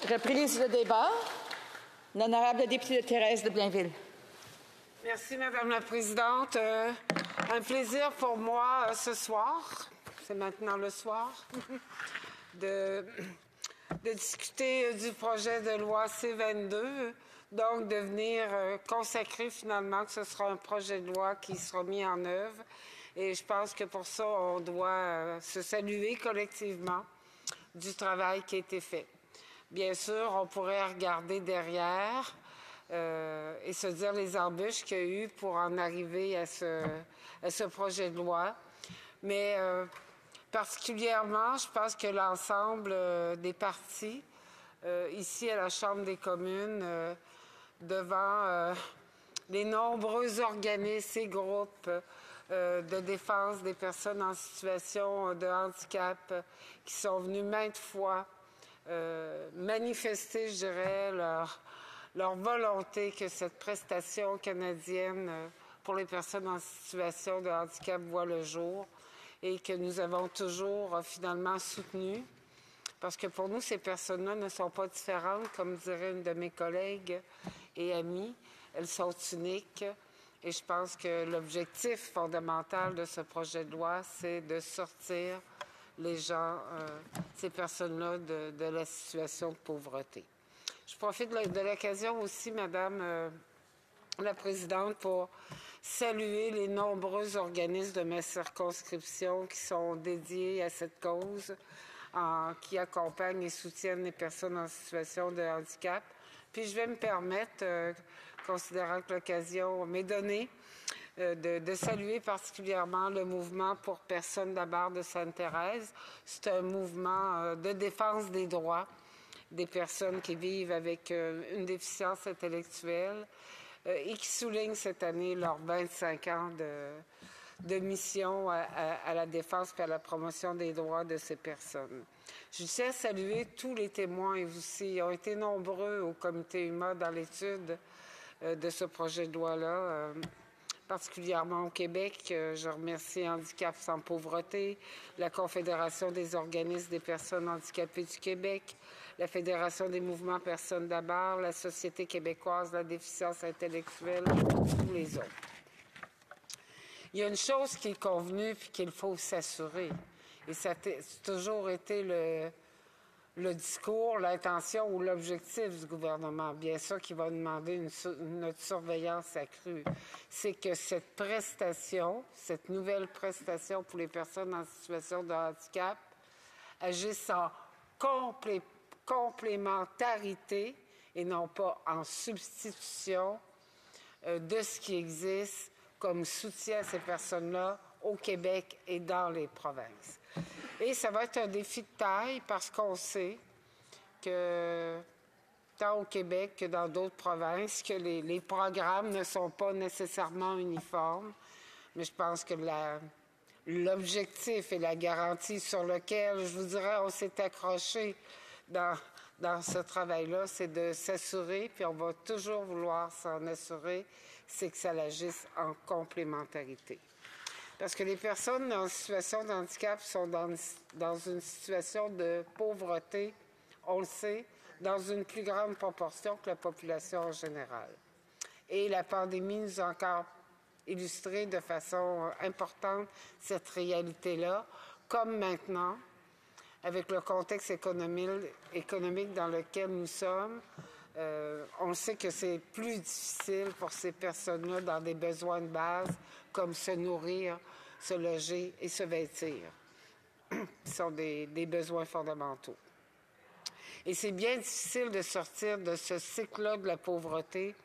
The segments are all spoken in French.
Reprise le débat. L'honorable députée de Thérèse de Blainville. Merci, Madame la Présidente. Un plaisir pour moi ce soir, c'est maintenant le soir, de discuter du projet de loi C-22, donc de venir consacrer finalement que ce sera un projet de loi qui sera mis en œuvre. Et je pense que pour ça, on doit se saluer collectivement du travail qui a été fait. Bien sûr, on pourrait regarder derrière et se dire les embûches qu'il y a eu pour en arriver à ce projet de loi. Mais particulièrement, je pense que l'ensemble des partis, ici à la Chambre des communes, devant les nombreux organismes et groupes de défense des personnes en situation de handicap qui sont venus maintes fois manifester, je dirais, leur volonté que cette prestation canadienne pour les personnes en situation de handicap voit le jour et que nous avons toujours finalement soutenu. Parce que pour nous, ces personnes-là ne sont pas différentes, comme dirait une de mes collègues et amies. Elles sont uniques. Et je pense que l'objectif fondamental de ce projet de loi, c'est de sortir les gens, ces personnes-là, de la situation de pauvreté. Je profite de l'occasion aussi, Madame la Présidente, pour saluer les nombreux organismes de ma circonscription qui sont dédiés à cette cause, qui accompagnent et soutiennent les personnes en situation de handicap. Puis je vais me permettre, considérant que l'occasion m'est donnée, de saluer particulièrement le mouvement pour personnes d'abord de Sainte-Thérèse. C'est un mouvement de défense des droits des personnes qui vivent avec une déficience intellectuelle et qui soulignent cette année leurs 25 ans de mission à la défense et à la promotion des droits de ces personnes. Je tiens à saluer tous les témoins aussi. Ils ont été nombreux au comité UMA dans l'étude de ce projet de loi-là, particulièrement au Québec. Je remercie Handicap sans pauvreté, la Confédération des organismes des personnes handicapées du Québec, la Fédération des mouvements Personnes d'abord, la Société québécoise de la déficience intellectuelle et tous les autres. Il y a une chose qui est convenue et qu'il faut s'assurer, et ça a toujours été le discours, l'intention ou l'objectif du gouvernement, bien sûr, qui va demander notre surveillance accrue, c'est que cette prestation, cette nouvelle prestation pour les personnes en situation de handicap, agisse en complémentarité et non pas en substitution de ce qui existe comme soutien à ces personnes-là au Québec et dans les provinces. Et ça va être un défi de taille parce qu'on sait que tant au Québec que dans d'autres provinces, que les programmes ne sont pas nécessairement uniformes. Mais je pense que l'objectif et la garantie sur lequel, je vous dirais, on s'est accroché dans ce travail-là, c'est de s'assurer, puis on va toujours vouloir s'en assurer, c'est que ça agisse en complémentarité. Parce que les personnes en situation de handicap sont dans une situation de pauvreté, on le sait, dans une plus grande proportion que la population en général. Et la pandémie nous a encore illustré de façon importante cette réalité-là, comme maintenant, avec le contexte économique dans lequel nous sommes. On sait que c'est plus difficile pour ces personnes-là dans des besoins de base, comme se nourrir, se loger et se vêtir. Ce sont des besoins fondamentaux. Et c'est bien difficile de sortir de ce cycle-là de la pauvreté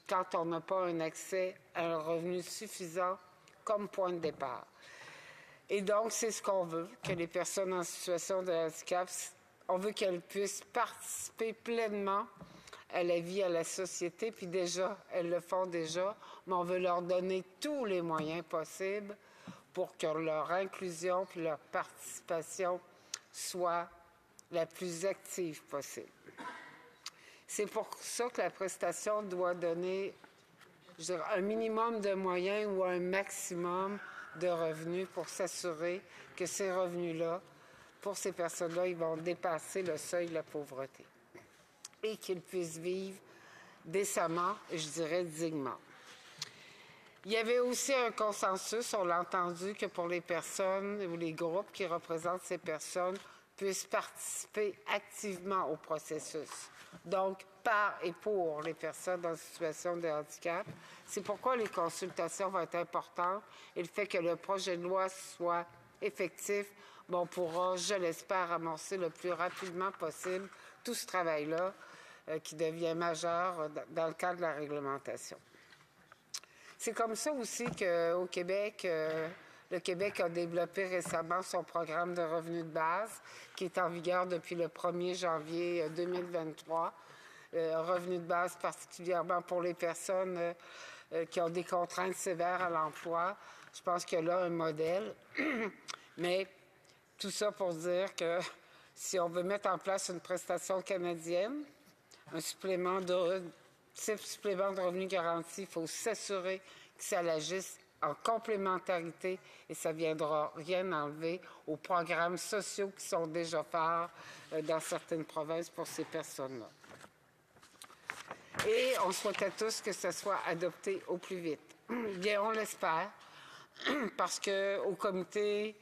quand on n'a pas un accès à un revenu suffisant comme point de départ. Et donc, c'est ce qu'on veut, que les personnes en situation de handicap, on veut qu'elles puissent participer pleinement à la vie, à la société, puis déjà, elles le font déjà, mais on veut leur donner tous les moyens possibles pour que leur inclusion puis leur participation soit la plus active possible. C'est pour ça que la prestation doit donner, je dirais, un minimum de moyens ou un maximum de revenus pour s'assurer que ces revenus-là, pour ces personnes-là, ils vont dépasser le seuil de la pauvreté. et qu'ils puissent vivre décemment et je dirais dignement. Il y avait aussi un consensus, on l'a entendu, que pour les personnes ou les groupes qui représentent ces personnes puissent participer activement au processus. Donc, par et pour les personnes en situation de handicap. C'est pourquoi les consultations vont être importantes et le fait que le projet de loi soit effectif, on pourra, je l'espère, amorcer le plus rapidement possible tout ce travail-là qui devient majeur dans le cadre de la réglementation. C'est comme ça aussi qu'au Québec, le Québec a développé récemment son programme de revenus de base qui est en vigueur depuis le 1er janvier 2023. Revenu de base particulièrement pour les personnes qui ont des contraintes sévères à l'emploi. Je pense qu'il y a là un modèle. Mais tout ça pour dire que si on veut mettre en place une prestation canadienne, un supplément de revenu garanti, il faut s'assurer que ça agisse en complémentarité et ça ne viendra rien enlever aux programmes sociaux qui sont déjà forts dans certaines provinces pour ces personnes-là. Et on souhaitait tous que ça soit adopté au plus vite. Bien, on l'espère, parce qu'au comité,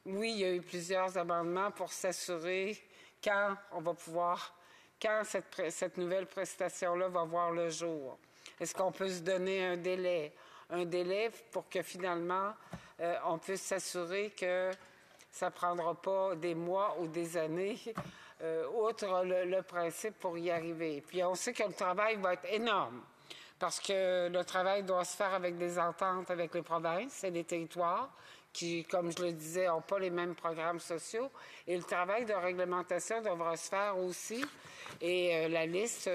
oui, il y a eu plusieurs amendements pour s'assurer quand on va pouvoir, quand cette nouvelle prestation-là va voir le jour. Est-ce qu'on peut se donner un délai pour que finalement, on puisse s'assurer que ça ne prendra pas des mois ou des années, outre le principe pour y arriver. Puis on sait que le travail va être énorme, parce que le travail doit se faire avec des ententes avec les provinces et les territoires, qui, comme je le disais, n'ont pas les mêmes programmes sociaux. Et le travail de réglementation devra se faire aussi. Et la liste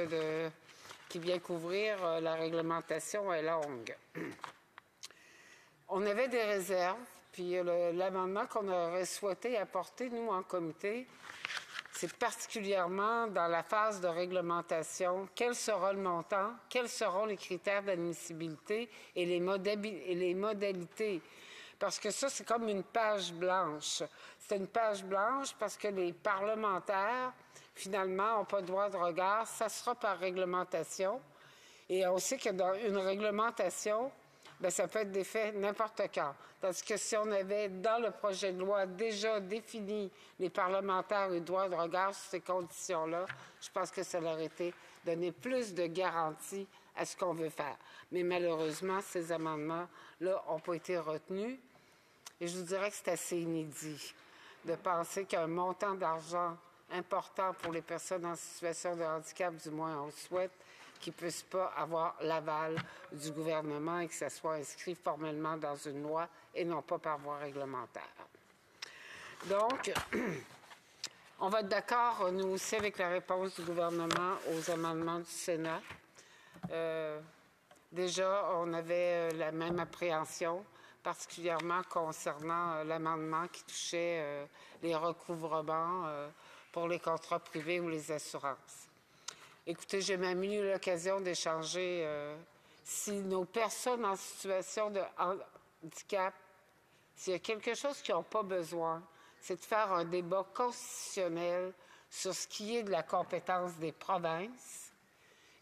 qui vient couvrir la réglementation est longue. On avait des réserves, puis l'amendement qu'on aurait souhaité apporter, nous, en comité, c'est particulièrement dans la phase de réglementation, quel sera le montant, quels seront les critères d'admissibilité et les modalités. Parce que ça, c'est comme une page blanche. C'est une page blanche parce que les parlementaires, finalement, n'ont pas de droit de regard. Ça sera par réglementation. Et on sait que dans une réglementation, bien, ça peut être d'effet n'importe quand. Tandis que si on avait, dans le projet de loi, déjà défini les parlementaires et le droit de regard sur ces conditions-là, je pense que ça leur été donné plus de garanties à ce qu'on veut faire. Mais malheureusement, ces amendements-là n'ont pas été retenus. Et je vous dirais que c'est assez inédit de penser qu'un montant d'argent important pour les personnes en situation de handicap, du moins on le souhaite, qui ne puissent pas avoir l'aval du gouvernement et que ça soit inscrit formellement dans une loi et non pas par voie réglementaire. Donc, on va être d'accord, nous aussi, avec la réponse du gouvernement aux amendements du Sénat. Déjà, on avait la même appréhension, particulièrement concernant l'amendement qui touchait les recouvrements pour les contrats privés ou les assurances. Écoutez, j'ai même eu l'occasion d'échanger si nos personnes en situation de handicap, s'il y a quelque chose qu'ils n'ont pas besoin, c'est de faire un débat constitutionnel sur ce qui est de la compétence des provinces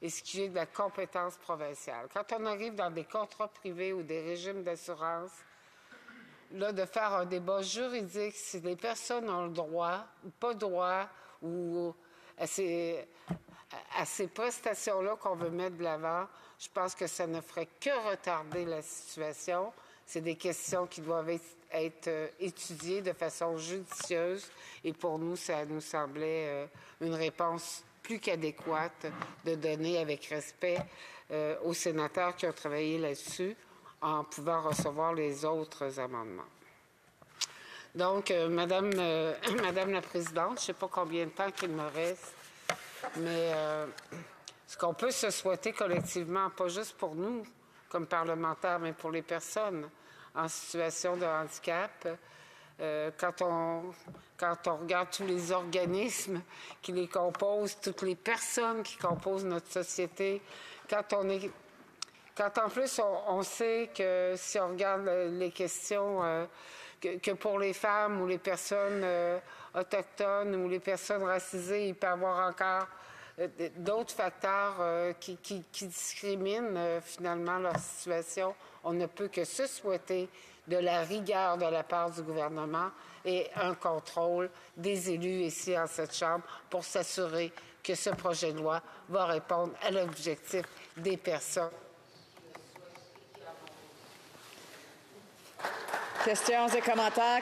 et ce qui est de la compétence provinciale. Quand on arrive dans des contrats privés ou des régimes d'assurance, là, de faire un débat juridique si les personnes ont le droit ou pas droit ou à ces prestations-là qu'on veut mettre de l'avant, je pense que ça ne ferait que retarder la situation. C'est des questions qui doivent être étudiées de façon judicieuse et pour nous, ça nous semblait une réponse plus qu'adéquate de donner avec respect aux sénateurs qui ont travaillé là-dessus en pouvant recevoir les autres amendements. Donc, Madame la Présidente, je ne sais pas combien de temps qu'il me reste, mais ce qu'on peut se souhaiter collectivement, pas juste pour nous comme parlementaires, mais pour les personnes en situation de handicap, quand on regarde tous les organismes qui les composent, toutes les personnes qui composent notre société, quand en plus on sait que si on regarde les questions, que pour les femmes ou les personnes autochtones ou les personnes racisées, il peut y avoir encore d'autres facteurs qui discriminent finalement leur situation, on ne peut que se souhaiter de la rigueur de la part du gouvernement et un contrôle des élus ici en cette Chambre pour s'assurer que ce projet de loi va répondre à l'objectif des personnes. Questions et commentaires?